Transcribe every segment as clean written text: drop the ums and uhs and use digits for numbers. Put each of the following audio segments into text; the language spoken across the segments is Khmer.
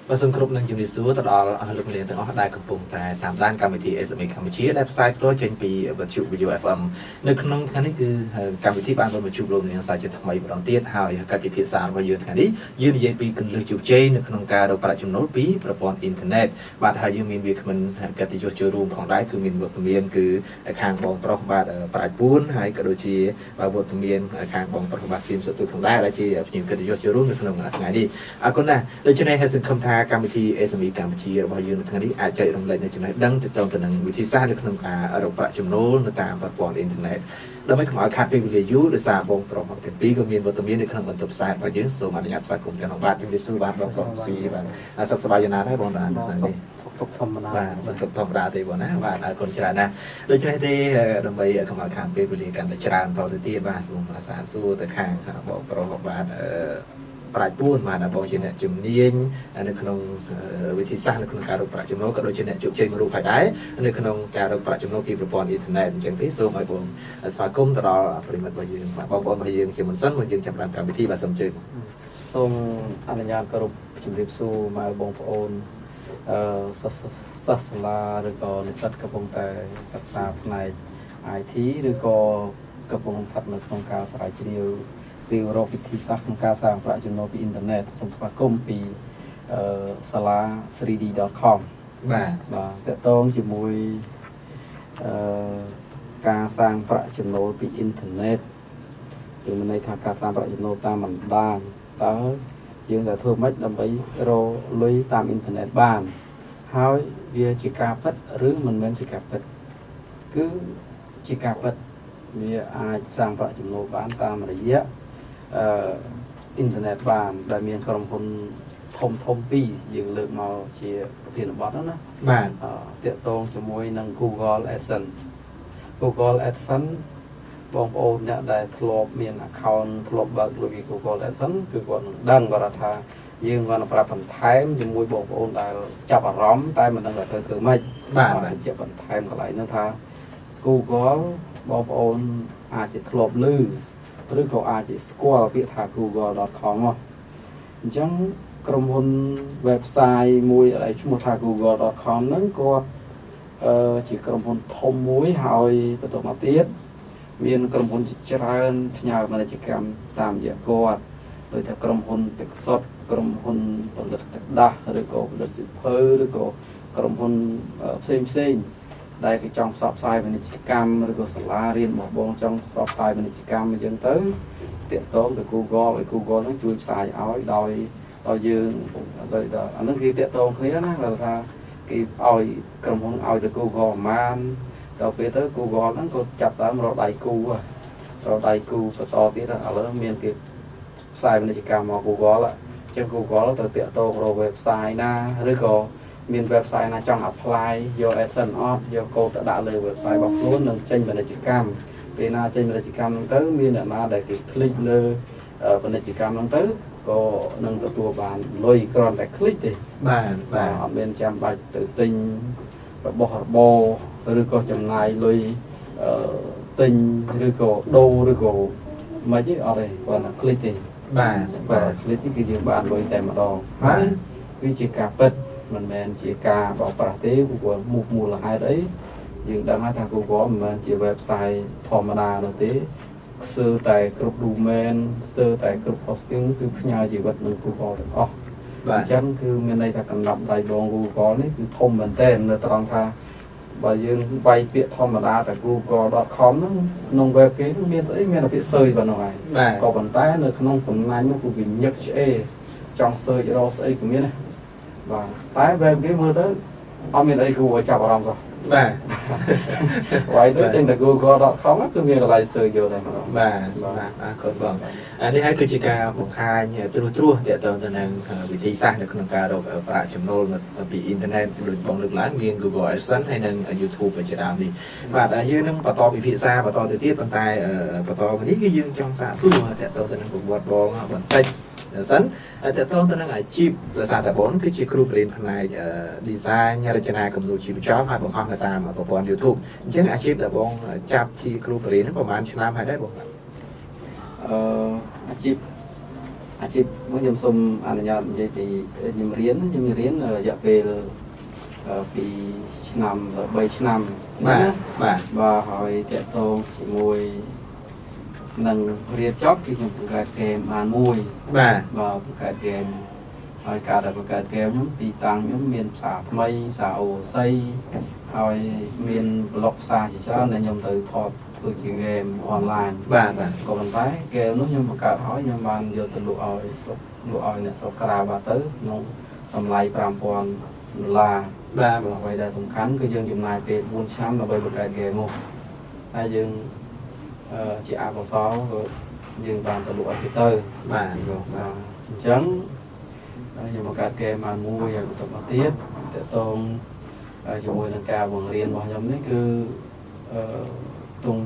và sân khấu nâng dùng số từ đó lực lượng từng ở đại cầm bùng tại tạm gian Campuchia SME Campuchia website tôi trên bị vật chịu video FM nơi không cái này cứ Campuchia ban một chụp luôn những sai chỉ thay một đoạn tiết hay các cái phía xa và dưới cái này dưới như bị cần lưu chụp trên nơi không cả đâu phải chụp nốt bíประinternet bạn hay như mình việc mình cáiที่จะรวมของได้คือmình vượt miềnคือข้างบองประบาดปลายปูนให้กระโดดชีvà vượt miềnข้างบองประบาดซิมสุดของได้แล้วที่những cáiที่จะรวมในขนมอะไรนี่คนน่ะโดยเฉพาะให้สิ่งคำทาการวิธี SME การวิธีเราอยู่ในทางนี้อาจจะรวมเลยในจุดนั้นดังติดต่อกันวิธีสร้างในขนมเราประจุโน้ตตามประอินเทอร์เน็ตเราไม่ขอขาดไปวิทยุหรือสาบงประมาณปีก็มีวัตถุมีในขนมบรรทุกสายไปยืนส่งมาในยัดสายกลุ่มกันของบ้านที่มีสู้บ้านเราก็ฟรีบ้านสักสบายยานาได้บ้างนะนี่สุขธรรมดาบ้านสุขธรรมดาที่บ้านนะบ้านคนชรานะโดยเฉพาะที่เราไปขอขาดไปวิทยุกันแต่ชราต่อที่บ้านส่งภาษาสู้แต่ข้างบอกประมาณบ้านปลายปูนมานะบอกเช่นจุ่มเนียนในขนมวิธีสร้างในขนมการประจุโน้ก็โดยเฉพาะจุดเชิงรูปภายได้ในขนมการประจุโน้ที่ประอินเทอร์เน็ตอย่างที่ส่งมาบนสมาคมตลอดปริมาณบางอย่างบางคนบางอย่างเขียนมันสั้นบางอย่างจำนำการวิธีแบบสมจริงส่งอนุญาตกรุบจุดริบซูมาบงโอนศาสนาหรือก็ในสัตว์กระพงแต่ศึกษาในไอทีหรือก็กระพงทัดในโครงการสายเดียวติวโรวิธีศักดิ์ของการสร้างประจุโนปีอินเทอร์เน็ตสมสมาคมปีสลา 3d.com บ่แต่ต้องจมวยการสร้างประจุโนปีอินเทอร์เน็ตถึงในทางการสร้างประจุโนตามมันด้านแต่ยังแต่ทั่วไม่ดำไปโรลุยตามอินเทอร์เน็ตบ้านหายเวียจิกาพัดหรือมันเป็นจิกาพัดคือจิกาพัดเวียอาสร้างประจุโนบ้านตามระยะอินเทอร์เน็ตบ้านได้มีกรมคนทมปียังเลือกมาเชียร์เทียนบอสแล้วนะบ้านเตะตรงจะมวยนั่ง Google AdSense บางโอนเนี่ยได้ทลบมีนเขาทลบบักลุย Google AdSense คือก่อนดังกว่าท่ายังก่อนปรับผันไทม์จะมวยบางโอนได้จับร้อมแต่มันดังแบบคือไม่บ้านจับผันไทม์ก็ไหลนั่นท่า Google บางโอนอาจจะทลบลื่นหรือเขาอาจจะสกอร์พิธา google.com อ่ะจังกรมคนเว็บไซต์มวยอะไรชั่วโมงทา google.com นั้นก็chỉ กรมคนทมมวยหอยประตูมาเตี้ยมีกรมคนจิจารณ์พยาบาลกิจกรรมตามเยอะกว่าโดยแต่กรมคนตึกสดกรมคนผลิตกระดาษหรือก็ผลิตสิบเพหรือก็กรมคนเซ็งได้ก็จ้องสอบสายเป็นกิจกรรมหรือก็สลาเรียนบอกบงจ้องสอบสายเป็นกิจกรรมมาจนtớiเติมโต้ไป Google นั้นช่วยสายเอาโดยยืนโดยอันนั้นคือเติมโต้คลีนะเราถ้ากี่เอากรมของเอาจาก Google มาเราไปtới Google นั้นก็จับตามเราได้กูต่อที่เราเอาแล้วมีกี่สายเป็นกิจกรรมมา Google ละจาก Google แล้วเติมโต้เราเว็บไซต์นะหรือก็มีเว็บไซต์นะจ้อง apply โย AdSense off โยโกตด่าเลยเว็บไซต์บอกล้วนหนึ่งเช่นเป็นกิจกรรมปีหน้าเช่นเป็นกิจกรรมนั้นtớiมีเนี่ยมาได้คลิกเลยเป็นกิจกรรมนั้นtớiก็หนึ่งตัวบานลอยกรอนแต่คลิกดิบ้านเป็นจำไปตื่นติงแบบบอหรือก็จำนายลอยติงหรือก็โดหรือก็ไม่ใช่อะไรก่อนคลิกดิบ้านคลิกที่คือบ้านลอยแต่มาดองวิจิกาเป็ดมันเป็นจีกาบอกประเทศกูว่ามูลหายđấy nhưng đang nói thằng cô có mình chỉ website thòm đà rồi tí sơ tại group domain sơ tại group hosting cứ nhà chỉ vật mình cô có được chẳng cứ bên đây ta cần đọc đại bọn cô có đấy cứ thông mình tên là toàn tha và dương vay việc thòm đà tại google.com nó nông web cái nó miền tới miền là biết sơi vào ngoài có vận tải là nông sầm này nó cũng bị nhấc trong sơi cho đó sơi của miền này và tái về cái mưa tới ở miền đây cô chào vào rồi vậy tới trên là google.com cứ miền là lại sơi vô này mà còn vâng đây hai cái chỉ cả một hai trua để tạo thành vị trí sang được nâng cao độ ở chấm nô mà bị internet được bằng lực lãng miền Google AdSense hay nâng YouTube và chỉ làm gì và đã dưới nâng bảo to bị phía xa bảo to thời tiết bàn tay bảo to mà cái dương trong xã xu để tạo thành một vật bóng vận tây sẵnแต่ต้นตัวนั้นไอ้ชิปภาษาตะบนคือชิปครูเรียนภายในดีไซน์รจนาคำนวณชิปชอบให้ผมความตามประปอนยูทูบจึงอาชีพตะบนจับที่ครูเรียนประมาณชนะให้ได้บ่อาชีพ អាជីពមួយខ្ញុំសូមអនុញ្ញាតនិយាយពីខ្ញុំរៀនរយៈពេលពីឆ្នាំ3ឆ្នាំបាទហើយតកតងជាមួយនឹងរៀបចប់គឺខ្ញុំបង្កើតហ្គេមបានមួយបាទបង្កើតហ្គេមហើយការដែលបង្កើតហ្គេមខ្ញុំទីតាំងខ្ញុំមានភាសាថ្មីភាសាអូស័យហើយមានប្លុកភាសាជាច្រើនដែលខ្ញុំទៅថតធ្វើជាហ្គេមអនឡាញបាទក៏ប៉ុន្តែហ្គេមនោះខ្ញុំបង្កើតហើយខ្ញុំបានយកទៅលក់ឲ្យអ្នកស្រុកក្រៅបាទទៅក្នុងតម្លៃ$5,000បាទអ្វីដែលសំខាន់គឺយើងចំណាយពេល4ឆ្នាំដើម្បីបង្កើតហ្គេមនោះហើយយើងជាអកុសលក៏យើងបានទៅលក់ឲ្យទៅបាទអញ្ចឹងខ្ញុំបង្កើតហ្គេមបានមួយហើយបន្តមកទៀតតកតងជាមួយនឹងការបង្រៀនរបស់ខ្ញុំនេះគឺទង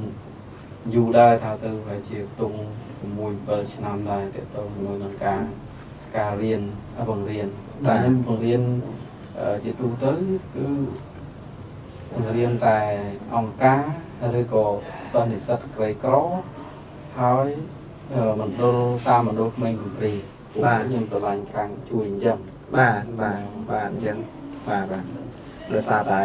យូរដែរថាទៅហើយជាទង6-7ឆ្នាំដែរតកតងជាមួយនឹងការរៀនបង្រៀនតែខ្ញុំបង្រៀនជាទូទៅគឺបង្រៀនតែអង្គការឬក៏សិស្សនិស្សិតក្រីក្រហើយមណ្ឌលក្មេងកំព្រាបាទខ្ញុំស្រឡាញ់ខាងជួយអញ្ចឹងបាទអញ្ចឹងបាទដោយសារតែ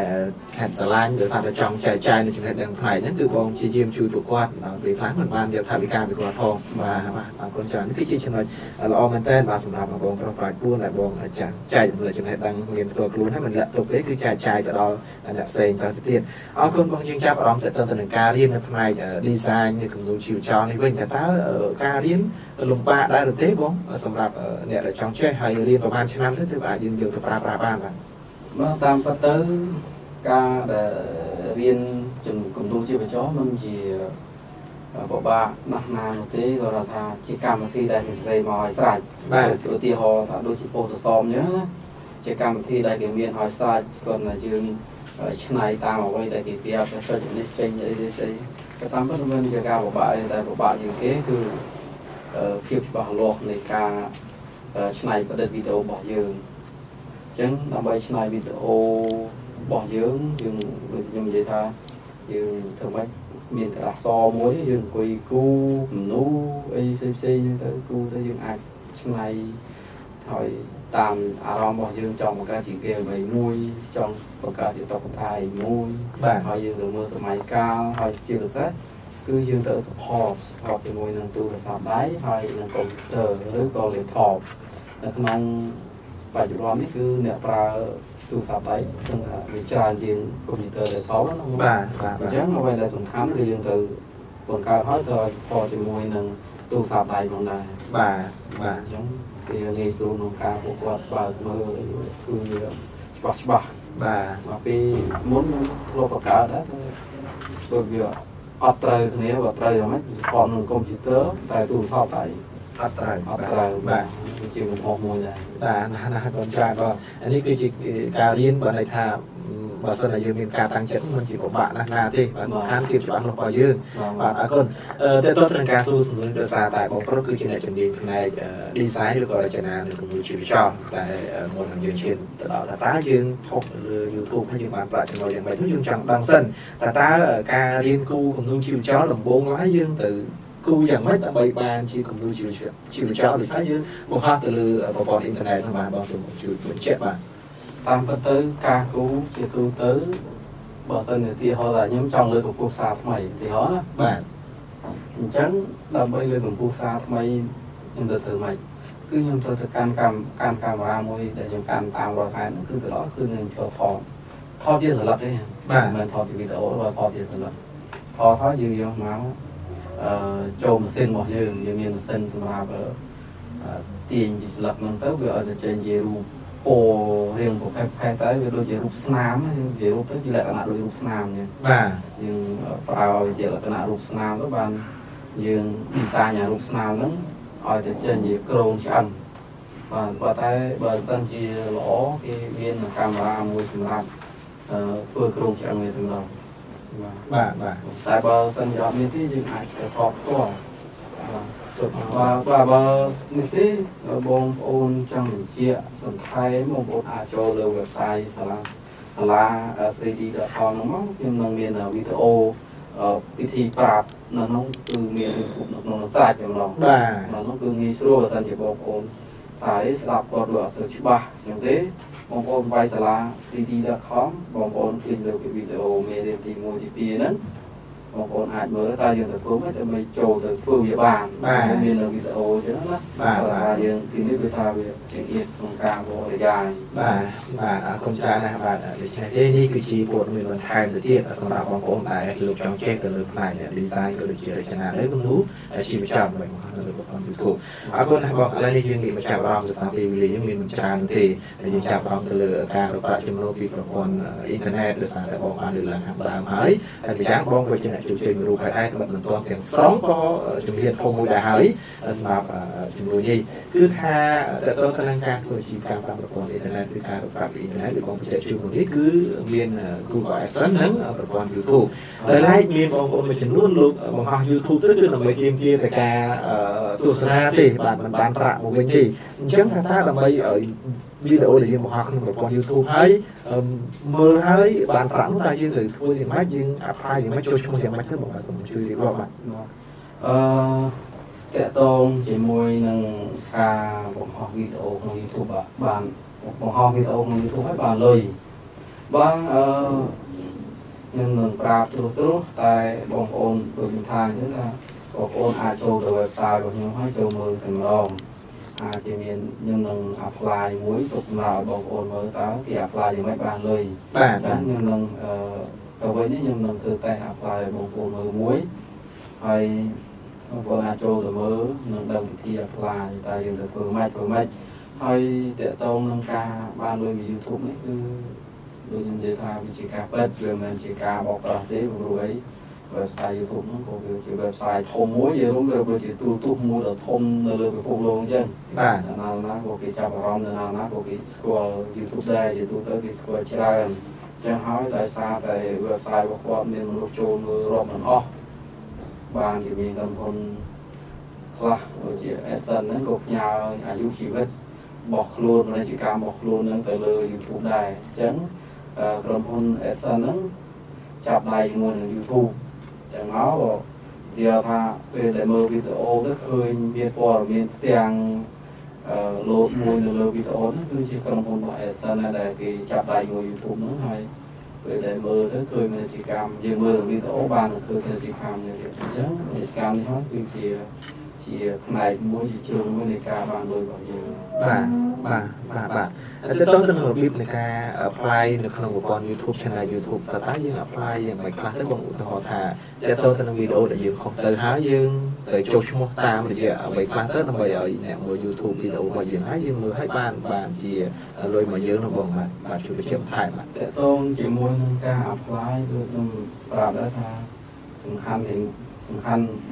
ហេតុស្រឡាញ់ដោយសារតែចង់ចែកចាយនៅចំណេះដឹងផ្នែកហ្នឹងគឺបងជាយាមជួយពួកគាត់ដល់ពេលខ្លះមិនបានយកថវិកាពីគាត់ផងបាទអរគុណច្រើននេះគឺជាចំណុចល្អមែនទែនបាទសម្រាប់បងប្រុសប្រាជ្ញពួនដែលបងចែកចំណេះដឹងរៀនផ្ទាល់ខ្លួនហើយមិនលាក់ទុកទេគឺចែកចាយទៅដល់អ្នកផ្សេងទៅទៀតអរគុណបងយើងចាប់អារម្មណ៍ទៅនឹងការរៀននៅផ្នែក design នៃគំនូរជីវចលនេះវិញតើការរៀនលំបាកដែរឬទេបងសម្រាប់អ្នកដែលចង់ចេះហើយរៀនប្រហែលឆ្នាំទៅទើបអាចយើងយកទៅប្រើប្រាស់បានបាទតាមពិតទៅការដែលរៀនគំនូរជីវចលមិនជាពិបាកណាស់ណានោះទេគាត់ថាជាកម្មវិធីដែលគេសរសេរមកឲ្យស្រេចបាទឧទាហរណ៍ថាដូចជាពោធិសមអញ្ចឹងជាកម្មវិធីដែលគេមានឲ្យស្រេចគាត់ថាយើងឆ្នៃតាមអ្វីដែលគេប្រាប់តែចុចនេះចេញអីទៅតាមពិតមិនជាការពិបាកទេតែពិបាកជាងគេគឺភាពច្បាស់លាស់នៃការឆ្នៃប្រឌិតវីដេអូរបស់យើងអញ្ចឹងដើម្បីឆ្នៃវីដេអូរបស់យើងដូចខ្ញុំនិយាយថាយើងធ្វើម៉េចមានក្រដាសសមួយយើងអង្គុយគូគំនូរអីផ្សេងៗទៅគូទៅយើងអាចឆ្នៃហើយតាមអារម្មណ៍របស់យើងចង់បង្កើតជាគេអ្វីមួយចង់បង្កើតជាតុក្កតាមួយបាទហើយយើងទៅមើលសម័យកាលហើយជាពិសេសគឺយើងទៅ support ជាមួយនឹងទូរស័ព្ទដៃហើយនឹងកុំព្យូទ័រឬក៏ laptop នៅក្នុងបច្ចុប្បន្ននេះគឺអ្នកប្រើទូរស័ព្ទដៃស្ទឹងថាវាច្រើនជាងកុំព្យូទ័រ laptop ណាបាទអញ្ចឹងអ្វីដែលសំខាន់គឺយើងទៅបង្កើតហើយទៅ support ជាមួយនឹងទូរស័ព្ទដៃផងដែរបាទអញ្ចឹងគេងាយស្រួលក្នុងការពួកគាត់បើកមើលគឺវាច្បាស់បាទមកពីមុនខ្ញុំធ្លាប់បង្កើតដែរព្រោះវាអត់ត្រូវគ្នាបើត្រូវយ៉ាងម៉េចស្គាល់នឹងកុំព្យូទ័រតែទូរស័ព្ទដៃអត់ត្រូវបាទជាកំហុសមួយដែរបាទណាកូនចាបងអានេះគឺជាការរៀនបើន័យថាបើសិនតែយើងមានការតាំងចិត្តមិនជាពិបាកណាស់ណាទេបាទសំខាន់ភាពច្បាស់លាស់របស់យើងបាទអរគុណតើតើទៅនឹងការសួរសំណួរដោយសារតែបងប្រុសគឺជាអ្នកជំនាញផ្នែក design ឬក៏រចនានៅគំនូរជីវចលតែមុននឹងយើងឈានទៅដល់ថាតើយើងផុសលើ YouTube ហើយយើងបានប្រាក់ចំណូលយ៉ាងម៉េចនោះយើងចង់ដឹងសិនតើការរៀនគូគំនូរជីវចលដំបូងឡើយយើងទៅគូយ៉ាងម៉េចដើម្បីបានជាគំនូរជីវចលដូចថាយើងបង្ហោះទៅលើប្រព័ន្ធអ៊ីនធឺណិតហ្នឹងបាទបងសូមជួយបញ្ជាក់បាទតាមពិតទៅការគូជាទូទៅបើសិនជាឧទាហរណ៍ថាខ្ញុំចង់លើកកម្ពស់សារថ្មីឧទាហរណ៍ណាបាទអញ្ចឹងដើម្បីលើកកម្ពស់សារថ្មីខ្ញុំទៅធ្វើម៉េចគឺខ្ញុំត្រូវទៅកាន់កាមេរ៉ាមួយដែលខ្ញុំកាន់តាមរាល់ថ្ងៃហ្នឹងគឺទៅដល់គឺខ្ញុំចូលថតជាសន្លឹកទេបាទមិនមែនថតជាវីដេអូឬថតជាសន្លឹកថតហើយយើងយកមកចូលម៉ាស៊ីនរបស់យើងមានម៉ាស៊ីនសម្រាប់ទាញពីស្លឹកហ្នឹងទៅវាឲ្យទៅចេញជារូបពណ៌រៀងប្រភេទតែវាដូចជារូបស្នាមយើងនិយាយរូបទៅជាលក្ខណៈដូចរូបស្នាមអញ្ចឹងបាទយើងប្រើឲ្យជាលក្ខណៈរូបស្នាមទៅបានយើង design រូបស្នាមហ្នឹងឲ្យទៅចេញជាគ្រោងឆ្អឹងបាទតែបើសិនជាល្អគេមានកាមេរ៉ាមួយសម្រាប់ធ្វើគ្រោងឆ្អឹងវាទាំងដល់បាទតែបើសិនជាអត់មានទេយើងអាចទៅថតផ្ទាល់បាទបើនេះទេបងប្អូនចង់បញ្ជាក់បន្ថែមបងប្អូនអាចចូលលើ website សាលា 3d.com ហ្នឹងមកខ្ញុំនឹងមានវីដេអូ ពិធីប្រាប់នៅក្នុងគឺមាន YouTube នៅក្នុងស្រេចម្ដង បាទ នៅក្នុងគឺងាយស្រួលបើសិនជាបងប្អូនតែស្ដាប់គាត់ដូចអត់សូវច្បាស់អញ្ចឹងទេបងប្អូនវាយសាលា 3d.com បងប្អូនคลิกលើវីដេអូមេរៀនទី1ទី2ហ្នឹងបងប្អូនអាចមើលតើយើងទៅធ្វើម៉េចដើម្បីចូលទៅធ្វើវាបានមាននៅវីដេអូអញ្ចឹងណាបាទយើងទីនេះគឺថាវាជាទៀតក្នុងការបរិយាយ បាទបាទអរគុណច្រើនណាស់បាទដូច្នេះទេនេះគឺជាព័ត៌មានបន្ថែមទៅទៀតសម្រាប់បងប្អូនដែលលោកចង់ចេះទៅលើផ្នែក design ក៏ដូចជារចនាលើគំនូរជាប្រចាំនៅលើប្រព័ន្ធ YouTube អរគុណណាស់បងឥឡូវនេះយើងងាកមកចាប់អារម្មណ៍ទៅសារពេលវេលាយើងមានមិនច្រើនទេយើងចាប់អារម្មណ៍ទៅលើការរកប្រាក់ចំណូលពីប្រព័ន្ធអ៊ីនធឺណិតដោយសារតែបងបានលើកឡើងខាងដើមហើយហើយម្យ៉ាងបងក៏ជាអ្នកជោគជ័យមួយរូបហើយដែរតែមិនទាន់ទាំងស្រុងក៏ជំនាញធំមួយដែរហើយសម្រាប់ជំនួយនេះគឺថាតើតើទៅនឹងការធ្វើអាជីវកម្មតាមប្រព័ន្ធអ៊ីនធឺណិតឬការរកប្រាក់ពីអ៊ីនធឺណិតឬបងបច្ចេកជំនួយនេះគឺមាន Google AdSense និងប្រព័ន្ធ YouTube ដែលឡែកមានបងប្អូនមួយចំនួនលោកបង្ហោះ YouTube ទៅគឺដើម្បីទាមទារតែការទស្សនាទេបាទមិនបានប្រាក់មកវិញទេអញ្ចឹងថាតើដើម្បីឲ្យវីដេអូដែលយើងបង្ហោះក្នុងប្រព័ន្ធ YouTube ហើយមើលហើយបានប្រាក់នោះតើយើងត្រូវធ្វើយ៉ាងម៉េចយើង apply យ៉ាងម៉េចចូលឈ្មោះយ៉ាងម៉េចទៅបងបាទសូមជួយរៀបរាប់បាទ តកតងជាមួយនឹងការបង្ហោះវីដេអូក្នុង YouTube បានបង្ហោះវីដេអូក្នុង YouTube ហើយបានលុយបងខ្ញុំនឹងប្រាប់ត្រួសតែបងប្អូនដូចខ្ញុំថាអញ្ចឹងថាបងប្អូនអាចចូលទៅ website របស់ខ្ញុំហើយចូលមើលតែម្ដងអាចជាមានខ្ញុំនឹង apply មួយទុកសម្រាប់ឲ្យបងប្អូនមើលតើគេ apply យ៉ាងម៉េចបានលុយបាទអញ្ចឹងខ្ញុំនឹងទៅវិញនេះខ្ញុំនឹងធ្វើតេស្ត apply ឲ្យបងប្អូនមើលមួយហើយបងប្អូនអាចចូលទៅមើលនឹងដឹងវិធី apply តែយើងទៅធ្វើម៉េចហើយតកតងនឹងការបានលុយពី YouTube នេះគឺដូចខ្ញុំនិយាយថាវាជាការពិតវាមិនជាការបោកប្រាស់ទេព្រោះអី website YouTube ហ្នឹងក៏វាជា website ធំមួយយើងរួមវាជាទូរទស្សន៍មួយដ៏ធំនៅលើពិភពលោកអញ្ចឹងបាទណាក៏គេចាប់អារម្មណ៍ណាក៏គេស្គាល់ YouTube ដែរជាទូទៅគេស្គាល់ច្រើនអញ្ចឹងហើយដោយសារតែ website របស់គាត់មានមនុស្សចូលមើលរាប់មិនអស់បានជាមានក្រុមហ៊ុនខ្លះដូចជា AdSense ហ្នឹងក៏ផ្ញើអាយុជីវិតរបស់ខ្លួនពាណិជ្ជកម្មរបស់ខ្លួនហ្នឹងទៅលើ YouTube ដែរអញ្ចឹងក្រុមហ៊ុន AdSense ហ្នឹងចាប់ដៃជាមួយនឹង YouTube ចឹងមកវាថាពេលដែលមើលវីដេអូទៅឃើញមានព័ត៌មានទាំងលោតមួយនៅលើវីដេអូហ្នឹងគឺជាក្រុមហ៊ុនរបស់ AdSense ដែលគេចាប់ដៃជាមួយ YouTube ហ្នឹងហើយពេលដែលមើលទៅឃើញពាណិជ្ជកម្មយើងមើលវីដេអូបានឃើញពាណិជ្ជកម្មនេះអញ្ចឹងពាណិជ្ជកម្មនេះហើយគឺជាផ្នែកមួយជាជ្រុងមួយនៃការបានលុយរបស់យើងបាទទៅទៅនឹងរបៀបនៃការ apply នៅក្នុងប្រព័ន្ធ YouTube channel YouTube តើយើង apply យ៉ាងម៉េចខ្លះទៅបងឧទាហរណ៍ថាទៅនឹងវីដេអូដែលយើងខុសទៅហើយយើងទៅចូលឈ្មោះតាមរយៈអ្វីខ្លះទៅដើម្បីឲ្យអ្នកមើល YouTube វីដេអូរបស់យើងហើយយើងមើលឲ្យបានជាលុយមកយើងនោះបងបាទជួយបញ្ជាក់បន្ថែមបាទតើតងជាមួយនឹងការ apply ដូចខ្ញុំប្រាប់ដែរថាសំខាន់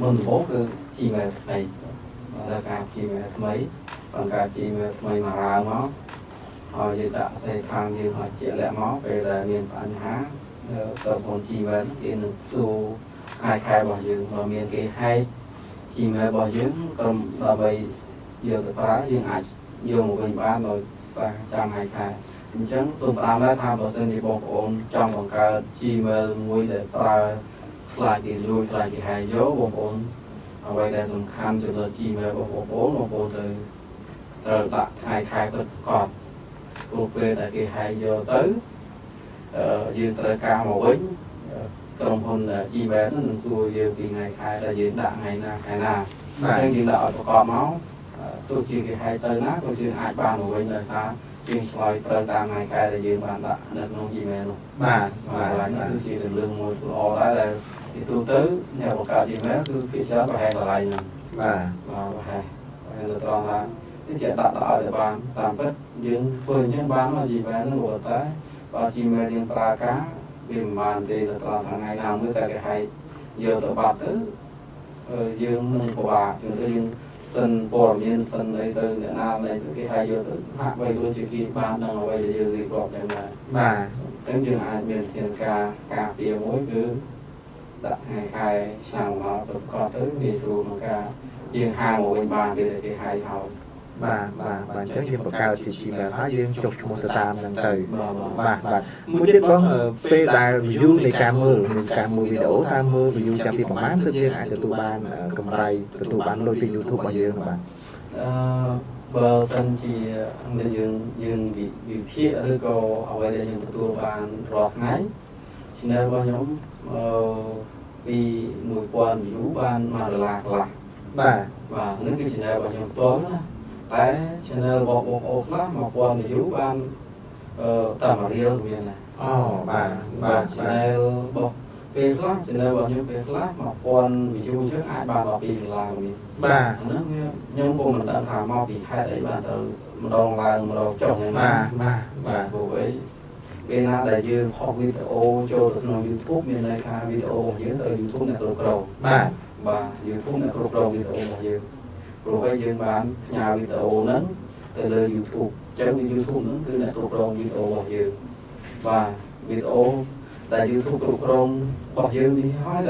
មុនដំបូងគឺ Gmail ថ្មីដល់ការ Gmail ថ្មីបង្កើត Gmail ថ្មីមករើមកហើយយើងដាក់សេខាងយើងឲ្យជាក់លាក់មកពេលដែលមានបញ្ហាទៅបង Gmail គេនឹងសួរខែរបស់យើងបើមានគេហែក Gmail របស់យើងក្រុមដើម្បីយកទៅប្រើយើងអាចយកមកវិញបានដោយសារចាំខែអញ្ចឹងសូមផ្ដាំដែរថាបើសិនជាបងប្អូនចង់បង្កើត Gmail មួយដែលប្រើខ្លាចគេលួចខ្លាចគេហែកយកបងប្អូនអ្វីដែលសំខាន់ចំណុច Gmail របស់បងប្អូនត្រូវដាក់ខែពិតប្រកបព្រោះពេលដែលគេហែកយកទៅយើងត្រូវការមកវិញក្រុមហ៊ុន Gmail នឹងសួរយើងពីថ្ងៃខែដែលយើងដាក់ថ្ងៃណាខែណាអញ្ចឹងយើងដាក់ឲ្យប្រកបមកទោះជាគេហែកទៅណាក៏យើងអាចបានមកវិញដោយសារជាងឆ្លើយត្រូវតាមថ្ងៃខែដែលយើងបានដាក់នៅក្នុង Gmail នោះបាទនេះគឺជារឿងមួយល្អដែរដែលទីទូទៅអ្នកបង្កើត Gmail គឺភាគច្រើនប្រហែលកន្លែងហ្នឹងបាទប្រហែលទៅត្រង់ថាជាដាក់ឲ្យបានតាមពិតយើងធ្វើអញ្ចឹងបានមក Gmail ហ្នឹងព្រោះតែបើ Gmail យើងប្រើការវាមិនបានទេទៅត្រង់ថ្ងៃណាមួយតែគេហែកយកទៅបាត់ទៅយើងនឹងពិបាកយើងសិនព័ត៌មានសិនអីទៅអ្នកណាដែលគេហៅយកទៅហាក់បីដូចជាគេបានដឹងអ្វីដែលយើងរៀបរាប់ចឹងដែរបាទអញ្ចឹងយើងអាចមានវិធានការពារមួយគឺដាក់ថ្ងៃខែឆ្នាំមកប្រកបទៅវាស្រួលក្នុងការយើងហៅមកវិញបានពេលដែលគេហៅហើយ បាទអញ្ចឹងយើងបង្កើតជា Gmail ហើយយើងចុះឈ្មោះទៅតាមហ្នឹងទៅបាទមួយទៀតបងពេលដែល view នៃការមើលវីដេអូតាមមើល view ចាប់ពីប្រហែលទើបយើងអាចទទួលបានកម្រៃទទួលបានលុយពី YouTube របស់យើងបាទ បើសិនជាយើងវិភាគឬក៏អ្វីដែលយើងទទួលបានរាល់ថ្ងៃ channel របស់ខ្ញុំពី 1000 view បាន$1 ខ្លះបាទនឹងគឺ channel របស់ខ្ញុំផ្ទាល់ណាតែ channel របស់បងប្អូនខ្លះ 1000 view បានតាមរៀលមានណាបាទ channel របស់ពេលខ្លះ channel របស់ខ្ញុំពេលខ្លះ 1000 view អញ្ចឹងអាចបាន$12មានបាទហ្នឹងខ្ញុំក៏មិនដឹងថាមកពីហេតុអីបានទៅម្ដងឡើងម្ដងចុះហ្នឹងបាទព្រោះអីពេលណាដែលយើងហុកវីដេអូចូលទៅក្នុង YouTube មានន័យថាវីដេអូរបស់យើងទៅ YouTube អ្នកគ្រប់គ្រងបាទ YouTube អ្នកគ្រប់គ្រងវីដេអូរបស់យើងព្រោះអីយើងបានផ្ញើវីដេអូហ្នឹងទៅលើ YouTube អញ្ចឹង YouTube ហ្នឹងគឺអ្នកគ្រប់គ្រងវីដេអូរបស់យើងបាទវីដេអូដែល YouTube គ្រប់គ្រងរបស់យើងនេះហើយ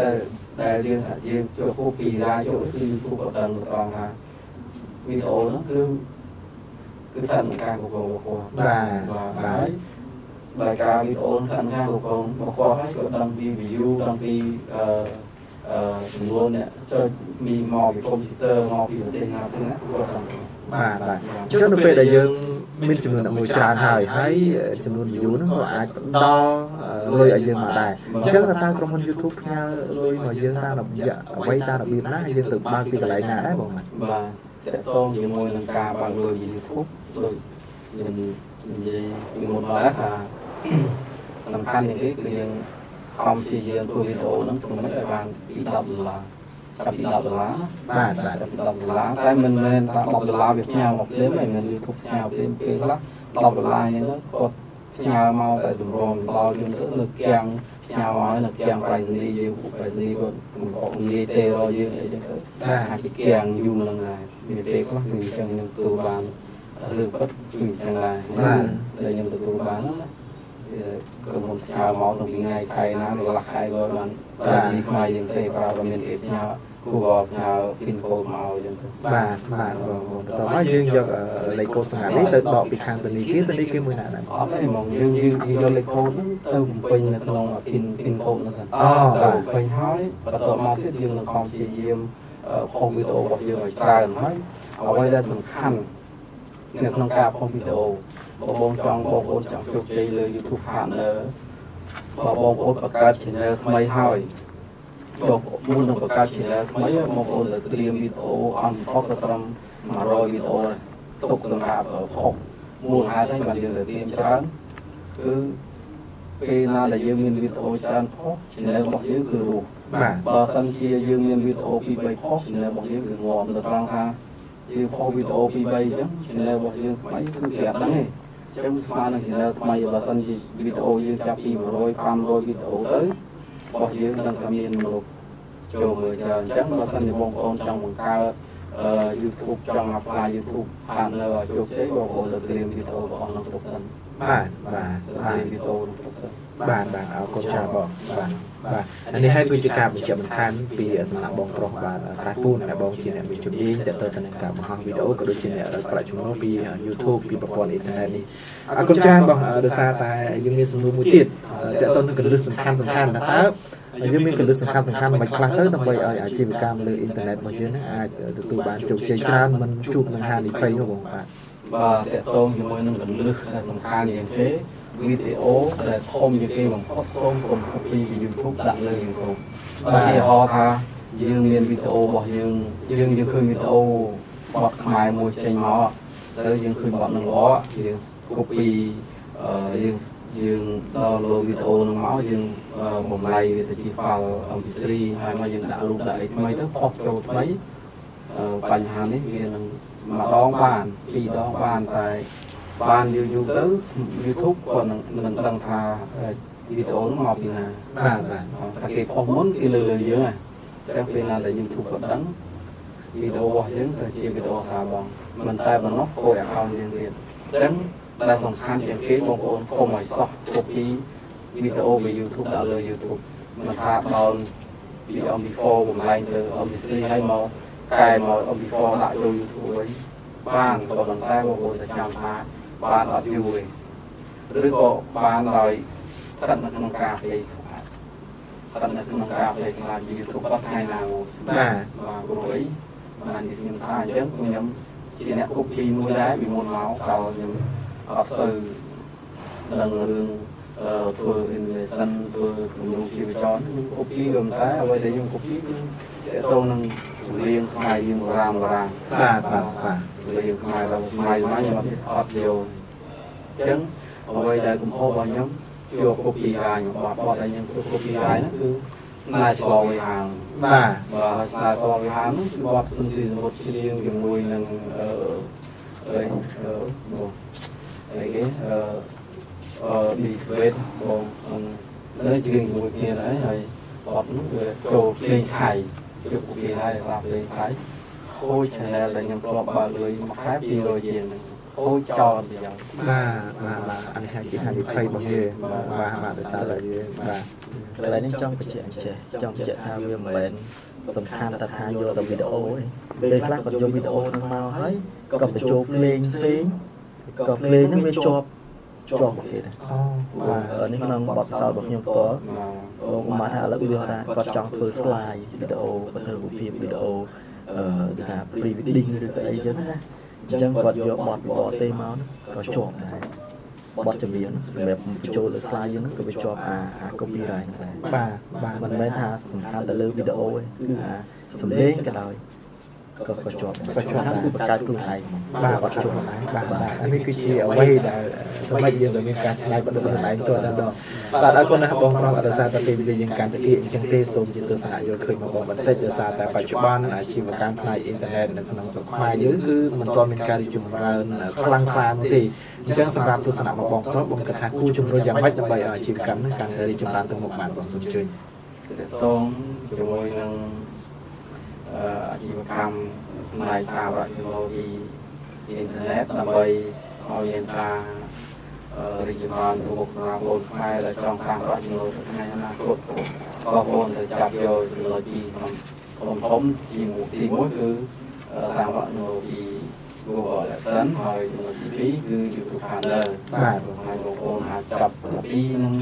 ដែលយើងចូល copy ឡាចូលគឺ YouTube អត់ដឹងត្រង់ថាវីដេអូហ្នឹងគឺតាមការគ្រប់គ្រងរបស់គាត់បាទដោយការវីដេអូតាមការគ្រប់គ្រងរបស់គាត់ហើយគាត់ដឹងពី view ដឹងពីចំនួនអ្នកចុចមីមកពីកុំព្យូទ័រមកពីប្រទេសណាទៅណាគាត់ដឹងបាទចុះនៅពេលដែលយើងមានចំនួនអ្នកមួយច្រើនហើយចំនួន view ហ្នឹងក៏អាចផ្ដល់លុយឲ្យយើងមកដែរអញ្ចឹងតើក្រុមហ៊ុន YouTube ផ្ញើលុយមកយើងតាមរបៀបអ្វីតាមរបៀបណាហើយយើងទៅបើកពីកន្លែងណាដែរបងបាទតើតងជាមួយនឹងការបើកលុយពី YouTube ដូចខ្ញុំនិយាយពីមុនមកថាសំខាន់ជាងគេគឺយើងខំព្យាយាមធ្វើវីដេអូហ្នឹងធ្វើមិនឲ្យបានពី$10ចាប់ពី$10បាទចាប់ពី$10តែមិនមែនថា$10វាផ្ញើមកភ្លាមទេមិន YouTube ផ្ញើភ្លាមពេលខ្លះ$10ហ្នឹងគាត់ផ្ញើមកតែទម្រាំដល់យើងទៅលើកៀងផ្ញើមកនៅកៀងប្រៃសនីយើងប្រៃសនីគាត់ងាយទេរកយើងអីចឹងទៅអាចជាកៀងយូរឡើងដែរមានពេលខ្លះគឺអញ្ចឹងខ្ញុំទទួលបានរឿងពិតគឺអញ្ចឹងដែរដែលខ្ញុំទទួលបានណាក្រុមហ៊ុនផ្ញើមកតាំងពីថ្ងៃខែណាកន្លះខែក៏បានពីខ្មែរយើងទេប្រើតែមានគេផ្ញើ Google ផ្ញើ pin code មកអញ្ចឹងទៅបាទតោះមកយើងយកលេខកូដសម្ងាត់នេះទៅដកពីខាងធនាគារមួយណាដែរអត់ទេហ្មងយើងយកលេខកូដហ្នឹងទៅបំពេញនៅក្នុង pin code ហ្នឹងទៅបំពេញហើយបន្ទាប់មកទៀតយើងនឹងខំព្យាយាមផុសវីដេអូរបស់យើងឲ្យច្រើនហើយអ្វីដែលសំខាន់នៅក្នុងការផុសវីដេអូបងចង់បងប្អូនចង់ជោគជ័យលើ YouTube Partner បងប្អូនបង្កើត channel ថ្មីហើយមុននឹងបង្កើត channel ថ្មីបងប្អូនត្រូវត្រៀមវីដេអូអន្តរទៅត្រឹម100វីដេអូទុកសម្រាប់ផុសមូលហេតុហើយបាទយើងត្រូវត្រៀមច្រើនគឺពេលណាដែលយើងមានវីដេអូច្រើនផុស channel របស់យើងគឺរស់បើសិនជាយើងមានវីដេអូ2 3ផុស channel របស់យើងគឺងាប់ទៅត្រង់ថាយើងផុសវីដេអូ2 3អញ្ចឹង channel របស់យើងថ្មីគឺគេអត់ដឹងទេអញ្ចឹងស្មើនឹង channel ថ្មីបើសិនជាវីដេអូយើងចាប់ពី100 500វីដេអូទៅរបស់យើងនឹងតែមានមនុស្សចូលមើលច្រើនអញ្ចឹងបើសិនជាបងប្អូនចង់បង្កើត YouTube ចង់ apply YouTube Partner ឲ្យជោគជ័យបងប្អូនត្រូវត្រៀមវីដេអូរបស់នឹងទុកសិនបាទវីដេអូនឹងទុកសិនបាទអរគុណច្រើនបងបាទនេះហើយគឺជាការបញ្ជាក់បន្ថែមពីសំណាក់បងប្រុសបាទប្រាក់ពូនដែលបងជាអ្នកវិទ្យាជំនាញទៅទៅនឹងការបង្ហោះវីដេអូក៏ដូចជាអ្នករកប្រាក់ចំណូលពី YouTube ពីប្រព័ន្ធអ៊ីនធឺណិតនេះអរគុណច្រើនបងដោយសារតែយើងមានសំណួរមួយទៀតតើតើនឹងកលឹះសំខាន់ថាតើយើងមានកលឹះសំខាន់មិនខ្លះទៅដើម្បីឲ្យអាជីវកម្មលើអ៊ីនធឺណិតរបស់យើងនឹងអាចទទួលបានជោគជ័យច្រើនមិនជួបនឹងហានិភ័យនោះបងបាទតកតងជាមួយនឹងកលឹះដែលសំខាន់ជាងគេវីដេអូដែលធំជាងគេបំផុតសូមកុំ copy ពី YouTube ដាក់លើ YouTube ឧទាហរណ៍ថាយើងមានវីដេអូរបស់យើងឃើញវីដេអូបទខ្មែរមួយចេញមកទៅយើងឃើញបទនឹងល្អយើង copy យើងdownload វីដេអូនឹងមកយើងបំលែងវាទៅជា file MP3 ហើយមកយើងដាក់រូបដាក់អីថ្មីទៅផុសចូលថ្មីបញ្ហានេះវានឹងម្ដងបានពីរដងបានតែបានយូរទៅ YouTube គាត់នឹងដឹងថាវីដេអូនោះមកពីណាតែគេផុសមុនគេលើយើងហ៎អញ្ចឹងពេលណាដែល YouTube គាត់ដឹងវីដេអូរបស់យើងទៅជាវីដេអូសាបងមិនតែប៉ុណ្ណោះគោល account យើងទៀតអញ្ចឹងដែលសំខាន់ជាងគេបងប្អូនកុំឲ្យសោះ copy វីដេអូពី YouTube ដាក់លើ YouTube មិនថាដល់ពី MP4 បំលែងទៅ MP3 ហើយមកកែមក MP4 ដាក់ចូល YouTube វិញ បានក៏ប៉ុន្តែបងប្អូនតែចាំថាបានអត់យូរទេឬក៏បានដោយស្ថិតនៅក្នុងការពេកស្ថិតនៅក្នុងការពេកខ្លាច YouTube បាត់ថ្ងៃណាមួយបាទព្រោះអីបាននិយាយខ្ញុំថាអញ្ចឹងខ្ញុំជាអ្នក copy មួយដែរពីមុនមកដល់ខ្ញុំអត់សូវដឹងរឿងធ្វើ investment ធ្វើគម្រោងជីវចលខ្ញុំ copy ក៏តែអ្វីដែលខ្ញុំ copy គឺតើតោងនឹងរៀងខ្មែររៀងបុរាណបាទរៀងខ្មែរដល់ខ្មែរខ្ញុំអត់យល់អញ្ចឹងអ្វីដែលកំហុសរបស់ខ្ញុំយក copy ឡើងខ្ញុំបត់ដែលខ្ញុំ copy ឡើងហ្នឹងគឺស្នេហ៍ឆ្លងវាហាងបាទស្នេហ៍ឆ្លងវាហាងហ្នឹងគឺបត់សិនជាសមុទ្រជ្រៀងជាមួយនឹងអីគេឌីស្វេតបងនៅជ្រៀងជាមួយគ្នាដែរហើយបត់នោះវាចូលភ្លេងថៃយក copy ហើយសារភ្លេងថៃខូច channel ដែលខ្ញុំធ្លាប់បើកលុយមួយខែ200ជាងហ្នឹងខូចចោលទៅយ៉ាងបាទអានេះជាហានិភ័យរបស់យើងបាទដោយសារតែយើងបាទកន្លែងនេះចង់បញ្ជាក់ចេះចង់បញ្ជាក់ថាវាមិនមែនសំខាន់តែថាយកតែវីដេអូទេពេលខ្លះគាត់យកវីដេអូហ្នឹងមកហើយក៏បញ្ចូលភ្លេងផ្សេងក៏ភ្លេងហ្នឹងវាជាប់មកគេដែរបាទនេះក្នុងបទសោតរបស់ខ្ញុំផ្ទាល់មកថាឥឡូវវាថាគាត់ចង់ធ្វើ slide វីដេអូបើធ្វើរូបភាពវីដេអូគេថា pre wedding ឬក៏អីចឹងណាអញ្ចឹងគាត់យកបទបរទេសមកក៏ជាប់ដែរបទចម្រៀងសម្រាប់បញ្ចូលលើ slide ហ្នឹងក៏វាជាប់អា copyright ដែរបាទមិនមែនថាសំខាន់ទៅលើវីដេអូទេគឺអាសំឡេងក៏ដោយក៏ជាប់ថាគឺបង្កើតខ្លួនឯងបាទអត់ជាប់បាទអានេះគឺជាអ្វីដែលសម្រាប់យើងមានការឆ្លៃបដិបត្តិឯងតើដល់បាទអរគុណណាស់បងប្រុសអរសាទរពេលវេលាយើងកាន់តែគៀកអញ្ចឹងទេសូមជាទស្សនៈយល់ឃើញមកបងបន្តិចដោយសារតែបច្ចុប្បន្នអាជីវកម្មផ្នែកអ៊ីនធឺណិតនៅក្នុងស្រុកខ្មែរយើងគឺមិនទាន់មានការរីកចម្រើនខ្លាំងក្លានោះទេអញ្ចឹងសម្រាប់ទស្សនៈមកបងប្រុសបងគិតថាគូជំរុញយ៉ាងម៉េចដើម្បីឲ្យអាជីវកម្មនេះកាន់តែរីកចម្រើនទៅមុខបានបងសូមជួយតកតងជាមួយនឹងអាជីវកម្មផ្នែកសារព័ត៌មានអ៊ីនធឺណិតដើម្បីឲ្យយើងថារីកចម្រើនទៅមុខសម្រាប់បងខ្មែរដែលចង់សាងប្រាក់ចំណូលទៅថ្ងៃអនាគតបងប្អូនទៅចាប់យកចំណុចពីធំទី1គឺសាងប្រាក់ចំណូលពី Google AdSense ហើយចំណុចទី2គឺ YouTube Channel បាទហើយបងប្អូនអាចចាប់ពីនឹង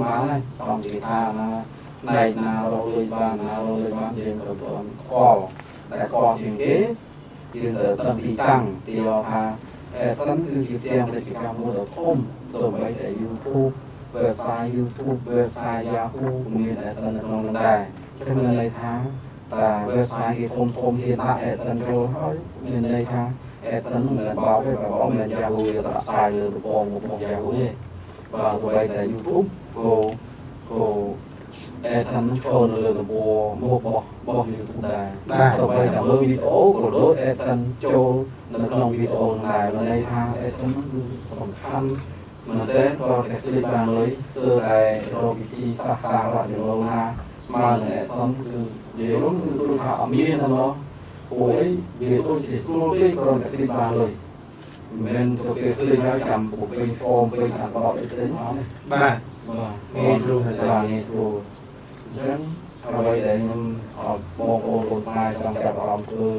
បានហើយចង់និយាយថាណែណារកលុយបានយើងក៏ต้องខ្វល់តែខ្វល់ជាងគេយើងទៅតាមទីតាំងទីថា AdSense គឺជាផ្ទាំងពាណិជ្ជកម្មមួយដ៏ធំទៅបីតែ YouTube website YouTube website Yahoo មាន AdSense នៅក្នុងនោះដែរចឹងមានន័យថាតែ website គេធំហ៊ានដាក់ AdSense ចូលហើយមានន័យថា AdSense មិនមែនបោកទេបើមិន Yahoo វាដាក់ផ្សាយលើប្រព័ន្ធរបស់ Yahoo ទេបាទទៅបីតែ YouTube ក៏AdSense ចូលលើដំបូងមុខរបស់ YouTube ដែរសូម្បីតែមើលវីដេអូក៏ដូច AdSense ចូលនៅក្នុងវីដេអូដែរមានន័យថា AdSense គឺសំខាន់មែនទែនក៏តែคลิกបានលុយសើតែរកវិធីសាស្ត្រសារៈចំណូលណាស្មើនឹង AdSense គឺនិយាយរួមគឺដូចថាអត់មានទេមកព្រោះអីវាដូចជាស្រួលពេកគ្រាន់តែคลิกបានលុយមិនមែនទៅគេคลิกហើយចាំពុកពេញ form ពេញអាបតអីទេអត់ទេបាទងាយស្រួលណាស់តែងាយស្រួលអញ្ចឹងអ្វីដែលខ្ញុំបងប្អូនខ្មែរចង់ចាប់អារម្មណ៍ធ្វើ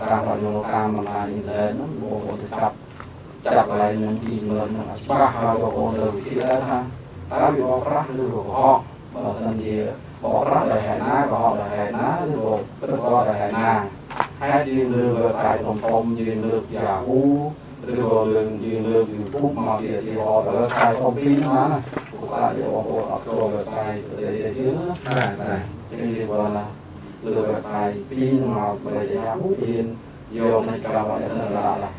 តាមបញ្ញោតាមបណ្ដាញអ៊ីនធឺណិតហ្នឹងបងប្អូនទៅចាប់កន្លែងហ្នឹងពីមើលហ្នឹងច្បាស់ហើយបងប្អូនទៅវិធីដែរថាតើវាបោកប្រាស់ឬក៏កុហកបើសិនជាបោកប្រាស់ដោយហេតុណាកុហកដោយហេតុណាឬក៏ពិតប្រាកដដោយហេតុណាហើយយើងលើកកាយធំយើងលើក Yahoo ឬក៏យើងលើក YouTube មកជាឧទាហរណ៍ទៅកាយធំពីរណាពួកគាត់យកបងប្អូនអត់ស្គាល់ website ទៅយើងណាចឹងយើងបើណាលើ website ពីរមកបើ Yahoo យើងយកនៅកម្មអសនរាដែរ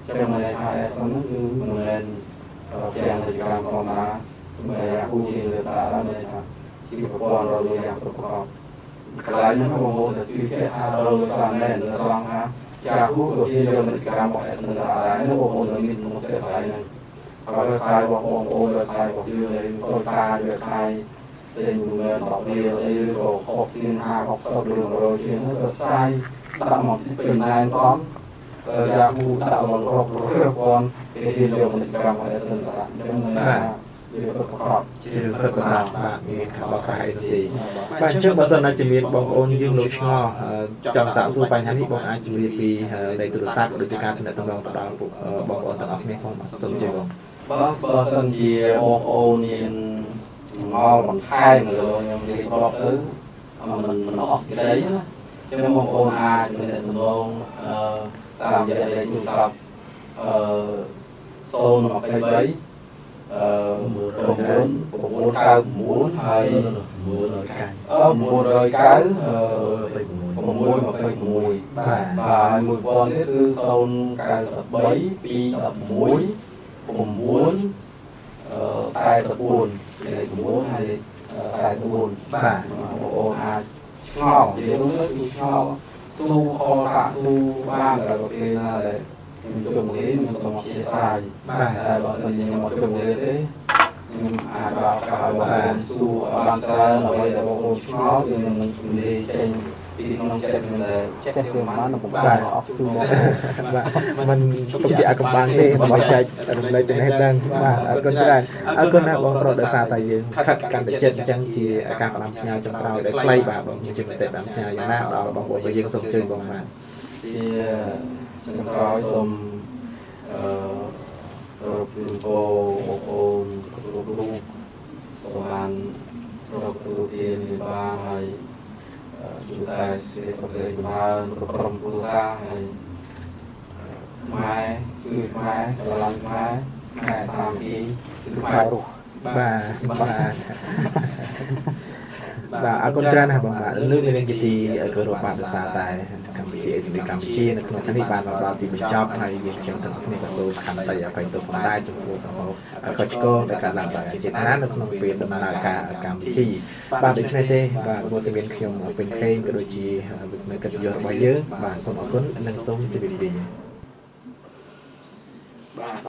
ចឹងន័យថាអសនគឺមិនមែនទាំងកិច្ចកម្មធម្មតាបើ Yahoo យើងលើតាន័យថាជាប្រព័ន្ធរលយ៉ាងប្រកបកន្លែងហ្នឹងបងប្អូនទៅជឿជាក់ថារលបានមែនត្រង់ថាYahoo ក៏ជាយកកិច្ចកម្មអសនរាដែរបងប្អូនមានមុខទៅកន្លែងហ្នឹងហើយ website បងប្អូន website របស់យើងតូចតា website តែមិន10រៀលអីឬក៏60 ឬ100ជាងទៅផ្សាយដាក់មកពីពេញណែនផងYahoo ដាក់មករាប់ពាន់គេយកមកកម្មឲ្យទៅអញ្ចឹង ប្រកប ជារឿងប្រកបបាទមានខបតែអីទេបាទអញ្ចឹងបើសិនណាជាមានបងប្អូនយើងលោកឆ្ងល់ចង់សាកសួរបញ្ហានេះបងអាចជម្រាបពីលេខទូរស័ព្ទដូចជាការទំនាក់ទំនងទៅដល់បងប្អូនទាំងអស់គ្នាផងបាទសូមជម្រាបបង បើសិនជាបងប្អូនមានងល់បន្ថែមទៅខ្ញុំនិយាយប្រាប់ទៅមិនអស់សេចក្តីណាចឹងបងប្អូនអាចទំនាក់ទំនងតាមរយៈលេខទូរស័ព្ទ023 999ហើយ990 626បាទមួយប៉ុននេះគឺ093 216 944លេខ9ហើយ44បាទបងប្អូនអាចឆ្ងល់និយាយនោះគឺឆ្ងល់ស៊ូខលសាក់ស៊ូបានតែប្រភេទណាដែលខ្ញុំជុំនេះខ្ញុំសូមអធិស្ឋានបាទតែបើសិនជាខ្ញុំមកជុំនេះទេខ្ញុំអាចបោកឲ្យបងប្អូនស៊ូបានច្រើនអ្វីដែលបងប្អូនឆ្ងល់គឺខ្ញុំនឹងជំរាបចេញពីក្នុងចិត្តខ្ញុំដែលចេះគឺបានผมបានអត់ជូនបងប្អូន បាទมันទុកជាអាកំបាំងទេដើម្បីចែករំលែកចំណេះដឹងបាទអរគុណច្រើនអរគុណណាស់បងប្រុសដោយសារតែយើងខិតកាន់តែចិត្តអញ្ចឹងជាការផ្ដាំផ្ញើចុងក្រោយដែលខ្លីបាទបងជាមតិផ្ដាំផ្ញើយ៉ាងណាដល់បងប្អូនយើងសូមជើញបងបាទ ជាចុងក្រោយសូមរកពីបងប្អូនគ្រប់រូបសូមបានរកទូទានវិបាកហើយជួបតែសេចក្តីចម្រើនគ្រប់ក្រុមគ្រួសារហើយខ្មែរគឺខ្មែរស្រឡាញ់ខ្មែរខ្មែរសាមគ្គីគឺខ្មែររស់ បាទអរគុណច្រើនណាស់បងបាទលើកនេះជាទីគោរពបាទដោយសារតែកម្មវិធី SME កម្ពុជានៅក្នុងថ្ងៃនេះបានមកដល់ទីបញ្ចប់ហើយយើងខ្ញុំទាំងអស់គ្នាក៏សូមខន្តីអភ័យទោសផងដែរចំពោះកំហុសខុសឆ្គងដែលកើតឡើងដោយអចេតនានៅក្នុងពេលដំណើរការកម្មវិធីបាទដូច្នេះទេបាទវត្តមានខ្ញុំពេញពេងក៏ដូចជានៅកិត្តិយសរបស់យើងបាទសូមអរគុណនិងសូមជម្រាបលា